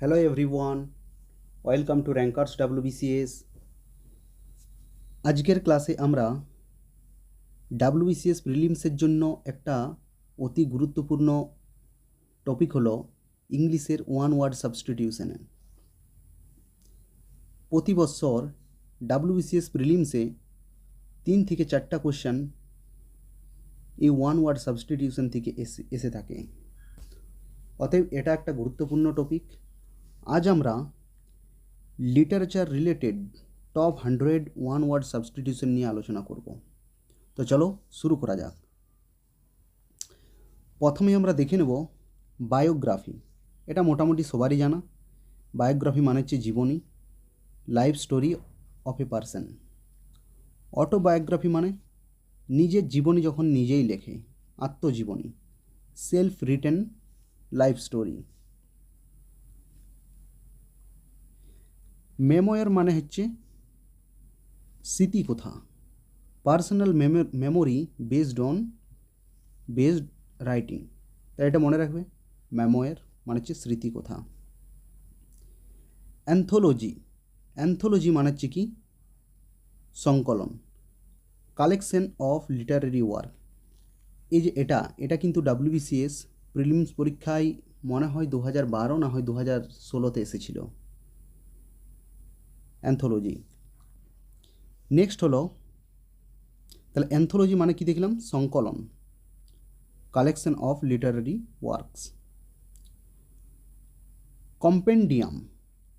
Hello everyone, welcome to rankers WBCS. আজকের ক্লাসে আমরা ডাব্লিউবিসিএস প্রিলিমসের জন্য একটা অতি গুরুত্বপূর্ণ টপিক হলো ইংলিশের ওয়ান ওয়ার্ড সাবস্টিটিউশন। প্রতি বছর ডাব্লিউবিসিএস প্রিলিমসে 3 থেকে 4টা কোশ্চেন এই ওয়ান ওয়ার্ড সাবস্টিটিউশন থেকে এসে থাকে। অতএব এটা একটা গুরুত্বপূর্ণ টপিক। আজ আমরা literature related top 100 one word substitution নিয়ে আলোচনা করব। তো চলো শুরু করা যাক। প্রথমে আমরা দেখে নেব বায়োগ্রাফি। এটা মোটামুটি সবারই জানা। বায়োগ্রাফি মানে হচ্ছে জীবনী, life story of a person. Autobiography মানে নিজের জীবনী যখন নিজেই লেখে, আত্মজীবনী, সেলফ রিটেন লাইফ স্টোরি। মেমোয়ার মানে হচ্ছে স্মৃতিকথা, পার্সোনাল মেমোরি বেসড রাইটিং। তাই এটা মনে রাখবে, মেমোয়ার মানে হচ্ছে স্মৃতিকথা। অ্যান্থোলজি মানে হচ্ছে কি সংকলন, কালেকশন অফ লিটারেরি ওয়ার্ক। এই যে এটা কিন্তু ডাব্লিউবিসিএস প্রিলিমস পরীক্ষায় মনে হয় 2012 না হয় 2016-তে এসেছিল অ্যান্থোলজি। নেক্সট হলো, তাহলে অ্যান্থোলজি মানে কি দেখলাম? সংকলন, collection of Literary works.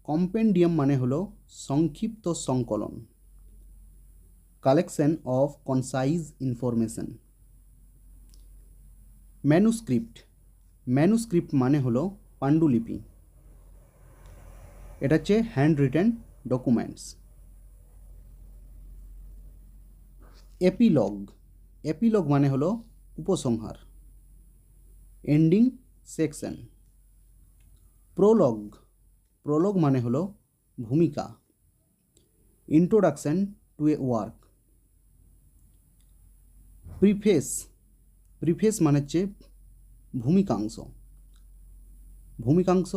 Compendium মানে হলো সংক্ষিপ্ত সংকলন, collection of concise information. Manuscript মানে হলো পাণ্ডুলিপি, এটা হচ্ছে হ্যান্ড রিটেন ডকুমেন্টস। এপিলগ মানে হলো উপসংহার, এন্ডিং সেকশন। প্রোলগ মানে হলো ভূমিকা, introduction to A work. Preface মানে হচ্ছে ভূমিকাংশ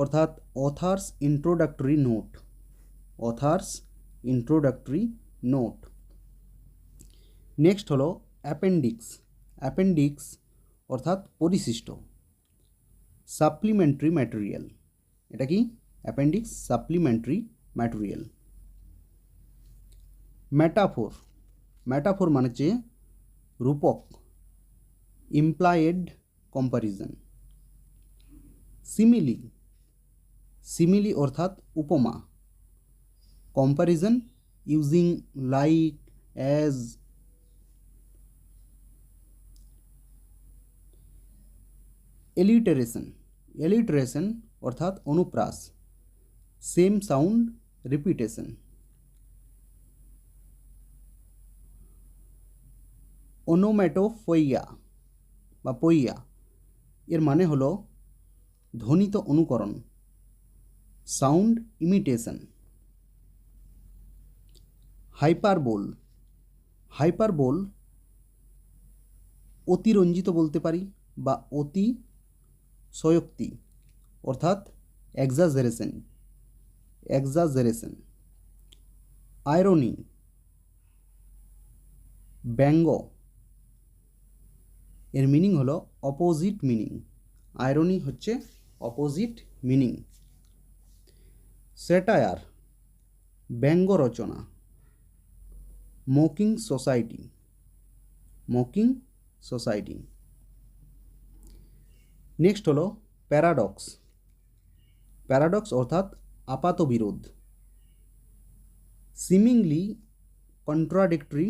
অর্থাৎ অথার্স ইন্ট্রোডাক্টরি নোট। নেক্সট হলো অ্যাপেন্ডিক্স অর্থাৎ পরিশিষ্ট, সাপ্লিমেন্টারি ম্যাটেরিয়াল। এটা কি? Appendix, supplementary material. ম্যাটাফোর মানে হচ্ছে রূপক, ইমপ্লায়েড কম্প্যারিজন। সিমিলি অর্থাৎ উপমা, comparison using like, as. Alliteration অর্থাৎ অনুপ্রাস, সেম সাউন্ড রিপিটেশন। ওনোম্যাটোপইয়া বা পইয়া এর মানে হলো ধ্বনিত অনুকরণ, সাউন্ড ইমিটেশন। হাইপারবোল অতিরঞ্জিত বলতে পারি বা অতিশয়োক্তি অর্থাৎ এক্সাজারেশন। আয়রনি ব্যঙ্গ, এর মিনিং হলো অপোজিট মিনিং। আয়রনি হচ্ছে অপোজিট মিনিং। স্যাটায়ার ব্যঙ্গ রচনা, মকিং সোসাইটি। নেক্সট হলো প্যারাডক্স অর্থাৎ আপাত বিরোধ, সিমিংলি কন্ট্রাডিক্টরি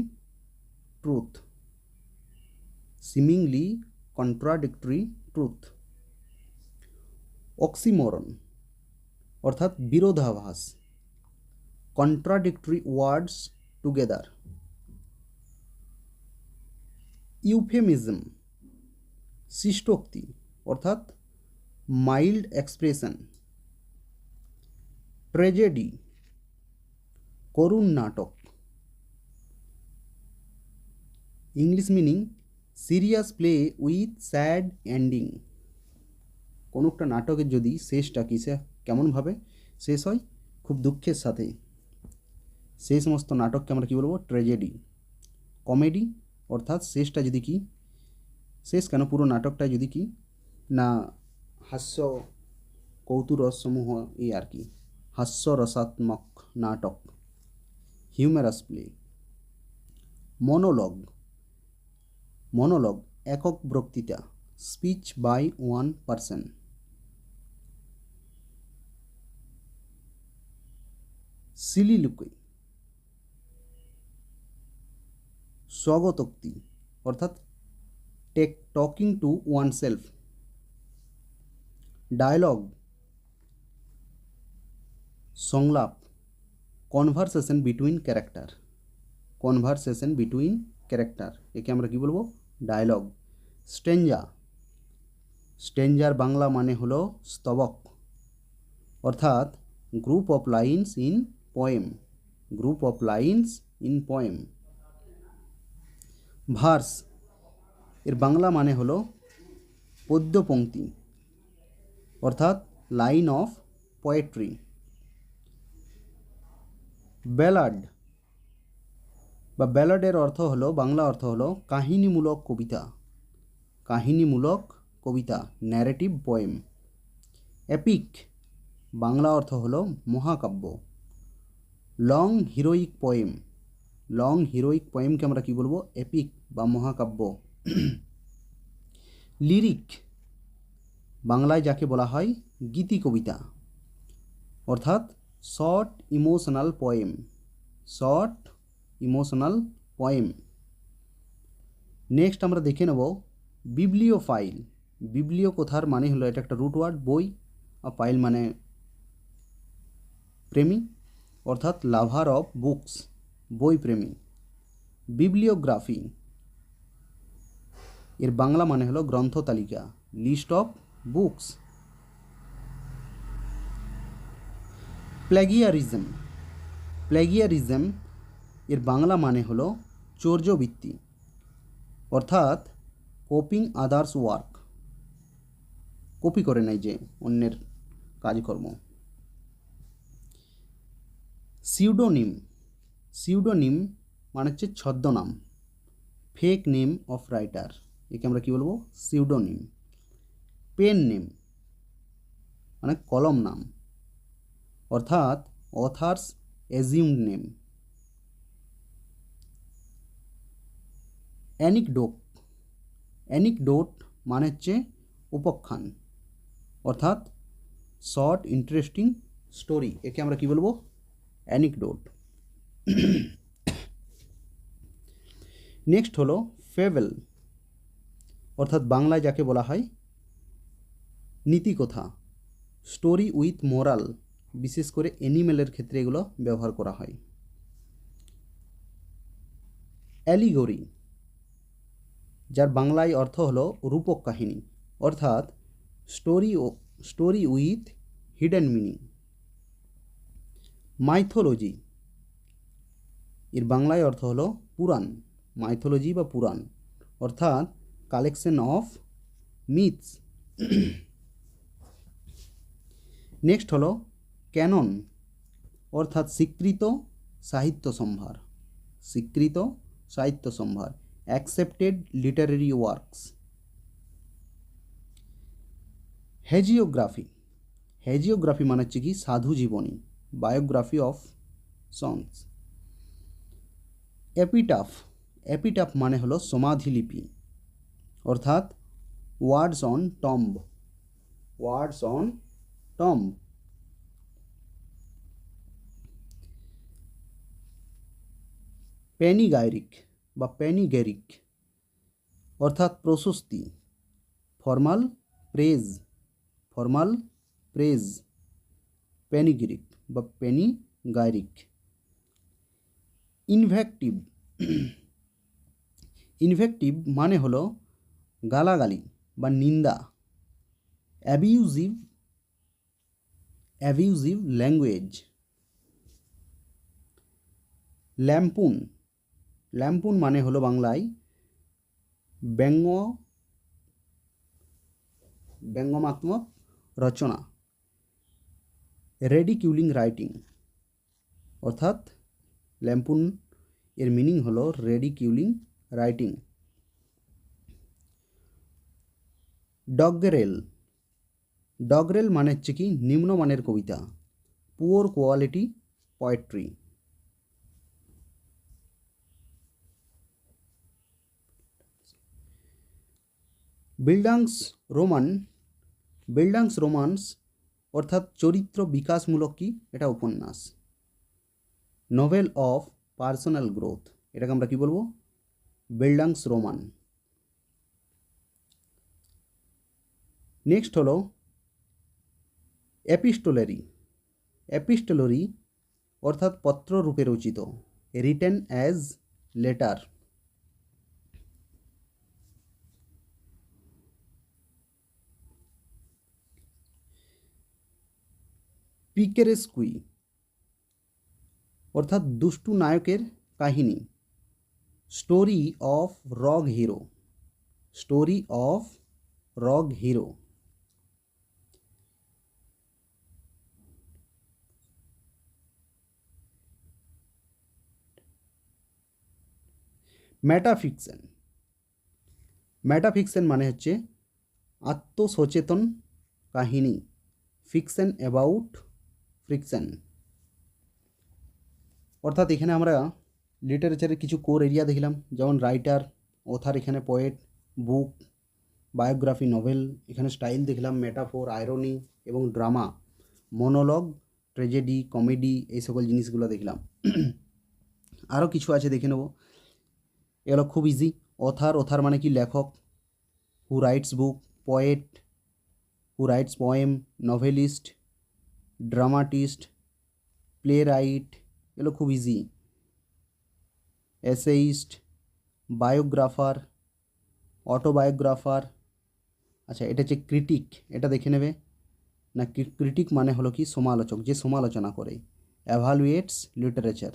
ট্রুথ। অক্সিমোরন অর্থাৎ বিরোধাভাস, কন্ট্রাডিক্টরি ওয়ার্ডস টুগেদার। ইউফেমিজম শিষ্টোক্তি অর্থাৎ মাইল্ড এক্সপ্রেশন। ট্র্যাজেডি করুণ নাটক। English meaning serious play with sad ending. কোনো একটা নাটকের যদি শেষটা কিসে কেমনভাবে শেষ হয়? খুব দুঃখের সাথে। সেই সমস্ত নাটককে আমরা কী বলবো? ট্র্যাজেডি। কমেডি অর্থাৎ শেষটা যদি কি, শেষ কেন পুরো নাটকটা যদি কি না হাস্য কৌতুরসমূহ এই আর কি, হাস্যরসাত্মক নাটক, হিউম্যারাস প্লে। মনোলগ, মনোলগ একক বক্তৃতা, speech by one person. Soliloquy, স্বগতোক্তি অর্থাৎ talking to oneself. Dialogue, সংলাপ, conversation between character, conversation between character, একে আমরা কি বলবো? ডায়লগ। স্ট্রেঞ্জা, স্ট্রেঞ্জার বাংলা মানে হলো স্তবক, অর্থাৎ group of lines in poem, group of lines in poem. Verse, এর বাংলা মানে হলো পদ্যপংক্তি, অর্থাৎ লাইন অফ পোয়েট্রি। ব্যালাড বা ব্যালাডের অর্থ হলো, বাংলা অর্থ হলো কাহিনীমূলক কবিতা, কাহিনীমূলক কবিতা, ন্যারেটিভ পোয়েম। এপিক, বাংলা অর্থ হলো মহাকাব্য। Long heroic poem, long heroic পোয়েমকে আমরা কি বলবো? এপিক বা মহাকাব্য। লিরিক, বাংলায় যাকে বলা হয় গীতি কবিতা, অর্থাৎ short emotional poem, short emotional poem. Next আমরা দেখে নেব বিবলিওফাইল। বিবলিও কথার মানে হলো, এটা একটা রুট ওয়ার্ড, বই, আর ফাইল মানে প্রেমী, অর্থাৎ লাভার অফ বুকস, বই প্রেমী। বিবলিওগ্রাফি, এর বাংলা মানে হলো গ্রন্থ তালিকা, লিস্ট অফ বুকস। প্ল্যাগিয়ারিজম, প্ল্যাগিয়ারিজম এর বাংলা মানে হলো চর্যবৃত্তি, অর্থাৎ কপিং আদার্স ওয়ার্ক, কপি করে নেয় যে অন্যের কাজকর্ম। সিউডোনিম, সিউডোনিম মানে হচ্ছে ছদ্মনাম, ফেক নেম অফ রাইটার, একে আমরা কী বলবো? সিউডোনিম। পেন নেম মানে কলম নাম, অর্থাৎ অথার্স অ্যাজিউমড নেম। অ্যানিকডোট, অ্যানিকডোট মানে হচ্ছে উপাখ্যান, অর্থাৎ শর্ট ইন্টারেস্টিং স্টোরি, একে আমরা কি বলবো? অ্যানিকডোট। নেক্সট হলো ফেবেল, অর্থাৎ বাংলায় যাকে বলা হয় নীতিকথা, স্টোরি উইথ মোরাল, বিশেষ করে অ্যানিমেলের ক্ষেত্রে এগুলো ব্যবহার করা হয়। অ্যালিগরি, যার বাংলায় অর্থ হলো রূপক কাহিনী, অর্থাৎ story with hidden meaning. Mythology, এর বাংলায় অর্থ হলো পুরাণ, মাইথোলজি বা পুরাণ, অর্থাৎ কালেকশন অফ মিথস। নেক্সট হলো ক্যানন, অর্থাৎ স্বীকৃত সাহিত্য সম্ভার, স্বীকৃত সাহিত্য সম্ভার, accepted literary works. Hagiography, hagiography মানে হচ্ছে কি সাধু জীবনী, biography of saints. Epitaph, epitaph মানে হলো সমাধিলিপি, অর্থাৎ words on tomb, words on tomb. Panegyric বা প্যানিগেরিক, অর্থাৎ প্রশস্তি, formal praise, formal praise, panegyric বা প্যানিগাইরিক। ইনভেক্টিভ, ইনভেক্টিভ মানে হলো গালাগালি বা নিন্দা, অ্যাবিউজিভ, অ্যাবিউজিভ ল্যাঙ্গুয়েজ। ল্যাম্পুন, ল্যাম্পুন মানে হলো বাংলায় ব্যঙ্গমাত্মক রচনা, রেডিকিউলিং রাইটিং, অর্থাৎ ল্যাম্পুন এর মিনিং হলো রেডিকিউলিং রাইটিং। ডগরেল, ডগরেল মানে হচ্ছে কি নিম্নমানের কবিতা, poor quality poetry. Bildungsroman, bildungsroman অর্থাৎ চরিত্র বিকাশমূলক কি, এটা উপন্যাস। নোভেল অফ পার্সোনাল গ্রোথ, এটাকে আমরা কি বলবো, বিল্ডাংস রোমান। নেক্সট হলো এপিস্টোলারি, এপিস্টোলারি অর্থাৎ পত্র রূপে রচিত, রিটেন অ্যাজ লেটার। পিকেরেস্কুই অর্থাৎ দুষ্টু নায়কের কাহিনী, স্টোরি অফ রগ হিরো, স্টোরি অফ রগ হিরো। মেটাফিকশন, মেটাফিকশন মানে হচ্ছে আত্মসচেতন কাহিনী, ফিকশন অ্যাবাউট ফ্রিকশন। অর্থাৎ এখানে আমরা লিটারেচারের কিছু কোর এরিয়া দেখলাম, যেমন রাইটার, অথার, এখানে পোয়েট, বুক, বায়োগ্রাফি, নভেল, এখানে স্টাইল দেখলাম, মেটাফোর, আয়রনি এবং ড্রামা, মনোলগ, ট্র্যাজেডি, কমেডি, এই সকল জিনিসগুলো দেখলাম। আরও কিছু আছে দেখে নেব, এগুলো খুব ইজি। অথার, অথার মানে কি লেখক, who writes book, poet, who writes poem, novelist, dramatist, play right, এগুলো খুব ইজি। Essayist, biographer, অটোবায়োগ্রাফার। আচ্ছা, এটা হচ্ছে ক্রিটিক, এটা দেখে নেবে না, ক্রিটিক মানে হলো কি সমালোচক, যে সমালোচনা করে, অ্যাভালুয়েটস লিটারেচার,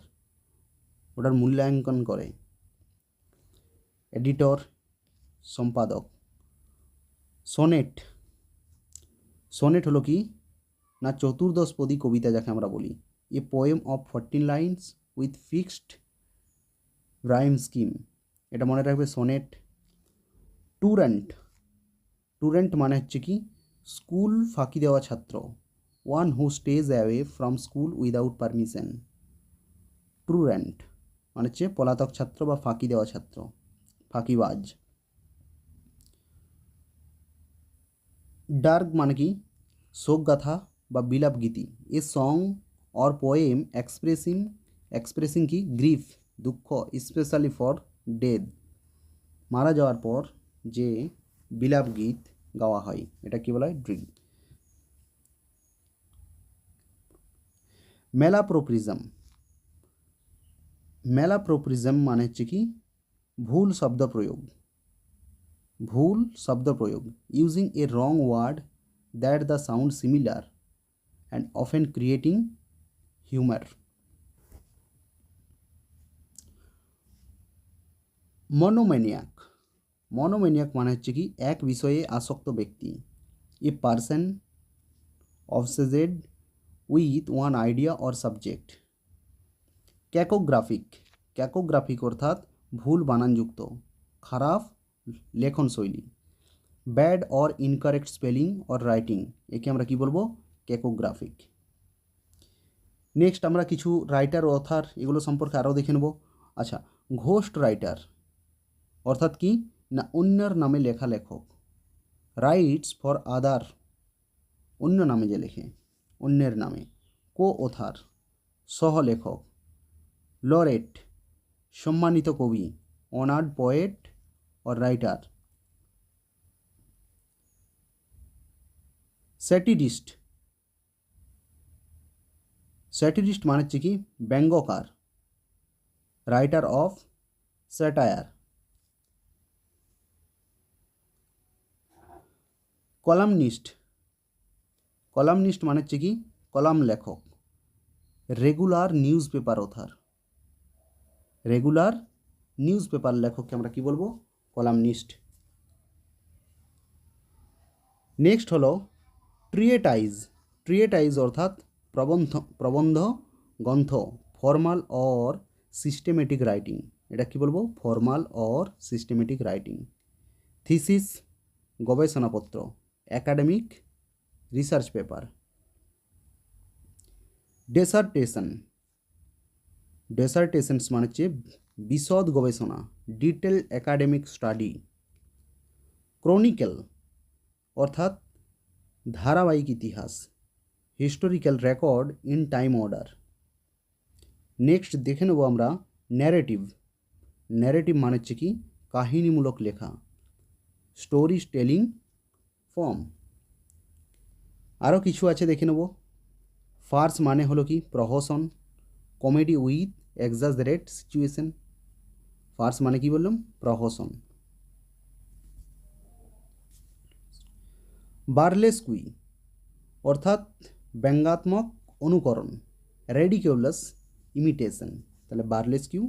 ওটার মূল্যাঙ্কন করে। এডিটর, সম্পাদক। সোনেট, সোনেট হলো কি না চতুর্দশপদী কবিতা যাকে আমরা বলি, a poem of 14 lines with fixed rhyme scheme, এটা মনে রাখবে সোনেট। টুরেন্ট, টুরেন্ট মানে হচ্ছে কি স্কুল ফাঁকি দেওয়া ছাত্র, one who stays away from school without permission. Truant মানে হচ্ছে পলাতক ছাত্র বা ফাঁকি দেওয়া ছাত্র, ফাঁকিবাজ। ডার্ক মানে কি শোকগাথা বা বিলাপ গীতি, a song or poem expressing, expressing কি গ্রিফ, দুঃখ, স্পেশালি ফর ডেথ, মারা যাওয়ার পর যে বিলাপ গীত গাওয়া হয়, এটা কি বলা হয়, ড্রিঙ্ক। ম্যালাপ্রোপ্রিজম, ম্যালাপ্রোপ্রিজম মানে হচ্ছে কি ভুল শব্দ প্রয়োগ, ভুল শব্দ প্রয়োগ, using a wrong word that the sound similar and often creating humour. Monomaniac, monomaniac মানে হচ্ছে কি এক বিষয়ে আসক্ত ব্যক্তি, a person obsessed with one idea or subject. Cacographic, cacographic অর্থাৎ ভুল বানানযুক্ত, খারাপ লেখন শৈলী, bad or incorrect spelling or writing, একে আমরা কি বলবো, ক্যাকোগ্রাফিক। নেক্সট আমরা কিছু রাইটার, অথার, এগুলো সম্পর্কে আরও দেখে নেব। আচ্ছা, ঘোস্ট রাইটার অর্থাৎ কি না অন্যের নামে লেখা লেখক, রাইটস ফর আদার, অন্য নামে যে লেখে, অন্যের নামে। কো অথার, সহলেখক। লরেট, সম্মানিত কবি, honoured poet or writer. Satirist, satirist মানে হচ্ছে কি ব্যঙ্গকার, writer of satire. Columnist, columnist মানে হচ্ছে কি কলাম লেখক, regular newspaper author, regular newspaper লেখককে আমরা কি বলবো, কলামনিস্ট। নেক্সট হলো ট্রিয়েটাইজ, ট্রিয়েটাইজ অর্থাৎ প্রবন্ধ প্রবন্ধ গ্রন্থ, ফর্মাল অর সিস্টেমেটিক রাইটিং, এটা কি বলবো, formal or systematic writing. Thesis গবেষণাপত্র, একাডেমিক রিসার্চ পেপার। ডেসার্টেশন, ডেসার্টেশনস মানে হচ্ছে বিশদ গবেষণা, ডিটেল একাডেমিক স্টাডি। ক্রনিক্যাল অর্থাৎ ধারাবাহিক ইতিহাস, historical record in time order. Next দেখে নেব আমরা ন্যারেটিভ। ন্যারেটিভ মানে হচ্ছে কি কাহিনীমূলক লেখা, স্টোরি টেলিং ফর্ম। আরও কিছু আছে দেখে নেব। ফার্স মানে হলো কি প্রহসন, comedy with exaggerate situation. Farce মানে কি বললাম, প্রহসন। বার্লেস্কুই অর্থাৎ ব্যঙ্গাত্মক অনুকরণ, রেডিকিউলাস ইমিটেশন। তাহলে বার্লেস্কিউ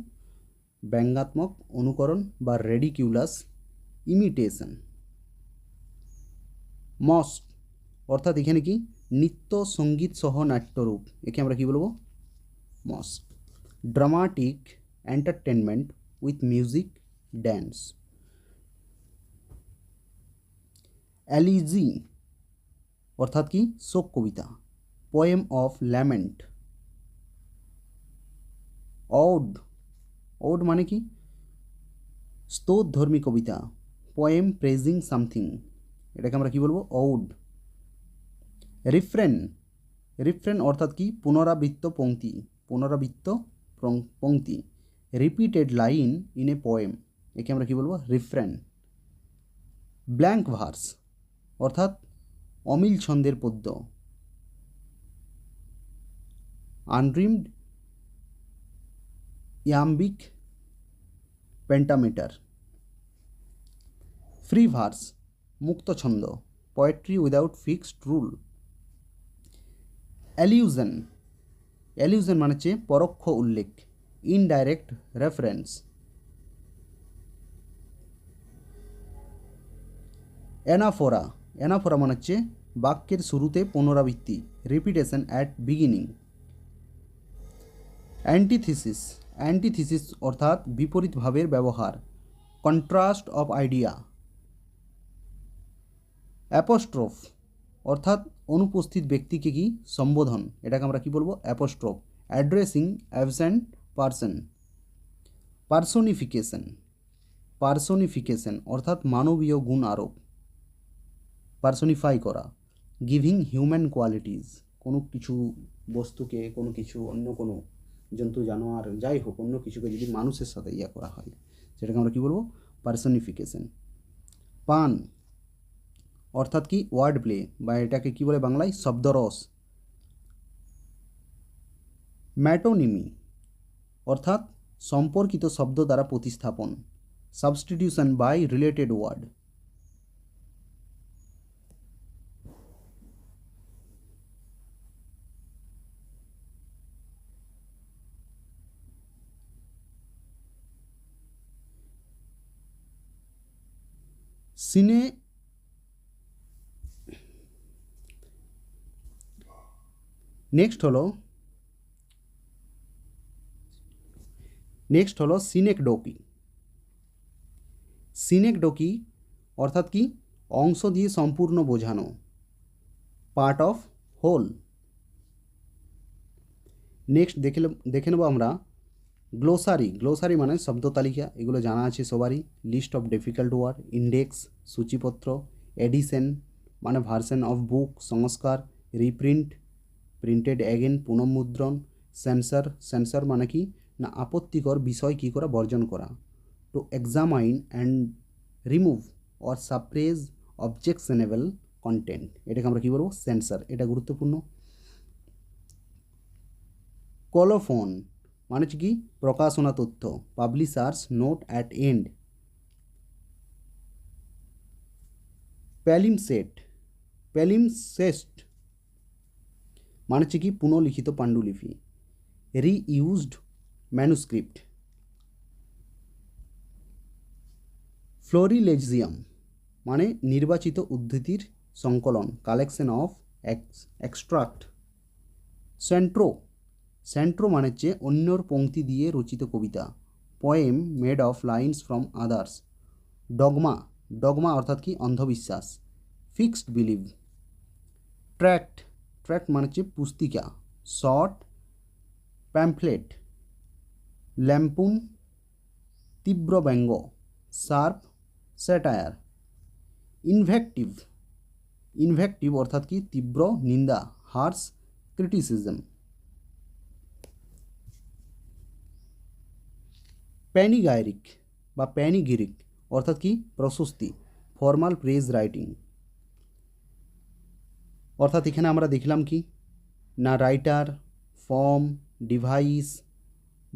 ব্যঙ্গাত্মক অনুকরণ বা রেডিকিউলাস ইমিটেশন। মস্ক অর্থাৎ এখানে কি নৃত্য সঙ্গীত সহ নাট্যরূপ, একে আমরা কি বলবো, masque. Dramatic entertainment with music dance. Elegy অর্থাৎ কি শোক কবিতা, poem of lament. Ode, ode মানে কি স্তোধর্মী কবিতা, পোয়েম প্রেজিং সামথিং, এটাকে আমরা কি বলবো, অড। রিফ্রেন, রিফ্রেন অর্থাৎ কি পুনরাবৃত্ত পংক্তি, পুনরাবৃত্ত পংক্তি, repeated line in a poem, একে আমরা কি বলবো, রিফ্রেন। ব্ল্যাঙ্ক ভার্স অর্থাৎ অমিল ছন্দের পদ্য, আনরিমড ইয়াম্বিক পেন্টামিটার। ফ্রি ভার্স মুক্ত ছন্দ, পোয়েট্রি উইদাউট ফিক্সড রুল। অ্যালিউশন, অ্যালিউশন মানে হচ্ছে পরোক্ষ উল্লেখ, ইনডাইরেক্ট রেফারেন্স। অ্যানাফোরা, অ্যানাফোরা মানে হচ্ছে বাক্যের শুরুতে পুনরাবৃত্তি, repetition at beginning. Antithesis, antithesis অর্থাৎ বিপরীত ভাবের ব্যবহার, কন্ট্রাস্ট অফ আইডিয়া। অ্যাপোস্ট্রোফ অর্থাৎ অনুপস্থিত ব্যক্তিকে কি সম্বোধন, এটাকে আমরা কি বলবো, apostrophe, addressing absent person. Personification, personification অর্থাৎ মানবীয় গুণ আরোপ, পার্সোনিফাই করা। গিভিং হিউম্যান কোয়ালিটিস, কোনো কিছু বস্তুকে, কোনো কিছু অন্য কোনো জন্তু জানোয়ার যাই হোক অন্য কিছুকে যদি মানুষের সাথে ইয়া করা হয় সেটাকে আমরা কী বলবো, পার্সোনিফিকেশন। পান অর্থাৎ কি ওয়ার্ড প্লে বা এটাকে কী বলে বাংলায় শব্দরস। ম্যাটোনিমি অর্থাৎ সম্পর্কিত শব্দ দ্বারা প্রতিস্থাপন, সাবস্টিটিউশন বাই রিলেটেড ওয়ার্ড। সিনে নেক্সট হলো সিনেকডোকি। সিনেকডোকি অর্থাৎ কি অংশ দিয়ে সম্পূর্ণ বোঝানো, পার্ট অফ হোল। নেক্সট দেখে নেব আমরা গ্লোসারি। গ্লোসারি মানে শব্দ তালিকা, এগুলো জানা আছে সবারই। List of difficult word, index সূচিপত্র, এডিশন মানে ভার্সন অফ বুক সংস্কার, রিপ্রিন্ট প্রিন্টেড অ্যাগেন পুনঃমুদ্রণ, সেন্সর, সেন্সর মানে কি না আপত্তিকর বিষয় কী করা বর্জন করা, to examine and remove or suppress objectionable content, এটাকে আমরা কী বলবো, সেন্সর, এটা গুরুত্বপূর্ণ। কলোফোন মানে হচ্ছে কি প্রকাশনা তথ্য, পাবলিশার্স নোট অ্যাট এন্ড। প্যালিমসেট, প্যালিমসেস্ট মানে হচ্ছে কি পুনঃলিখিত পাণ্ডুলিপি, রিইউজড ম্যানুস্ক্রিপ্ট। ফ্লোরিলেজিয়াম মানে নির্বাচিত উদ্ধৃতির সংকলন, collection of extract. Cento, cento মানে হচ্ছে অন্যর পংক্তি দিয়ে রচিত কবিতা। Poem made of lines from others. Dogma, dogma অর্থাৎ কি অন্ধবিশ্বাস। Fixed believe. ট্র্যাক্ট, ট্র্যাক্ট মানে হচ্ছে পুস্তিকা। Short pamphlet. ল্যাম্পুন তীব্র ব্যঙ্গ। Sharp satire. ইনভেক্টিভ, ইনভেক্টিভ অর্থাৎ কি তীব্র নিন্দা। Hertz criticism. প্যানিগাইরিক বা প্যানিগিরিক অর্থাৎ কি প্রশস্তি। Formal praise writing. অর্থাৎ এখানে আমরা দেখলাম কি না রাইটার, ফর্ম, ডিভাইস,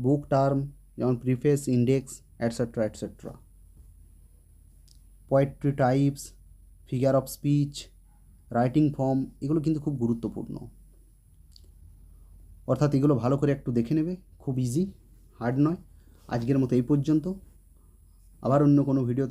বুক টার্ম যেমন preface, index etcetera etcetera. Poetry types, figure of speech, writing form, এগুলো কিন্তু খুব গুরুত্বপূর্ণ। অর্থাৎ এগুলো ভালো করে একটু দেখে নেবে, খুব ইজি, হার্ড নয়। আজকের মতো এই পর্যন্ত, আবার অন্য কোনো ভিডিও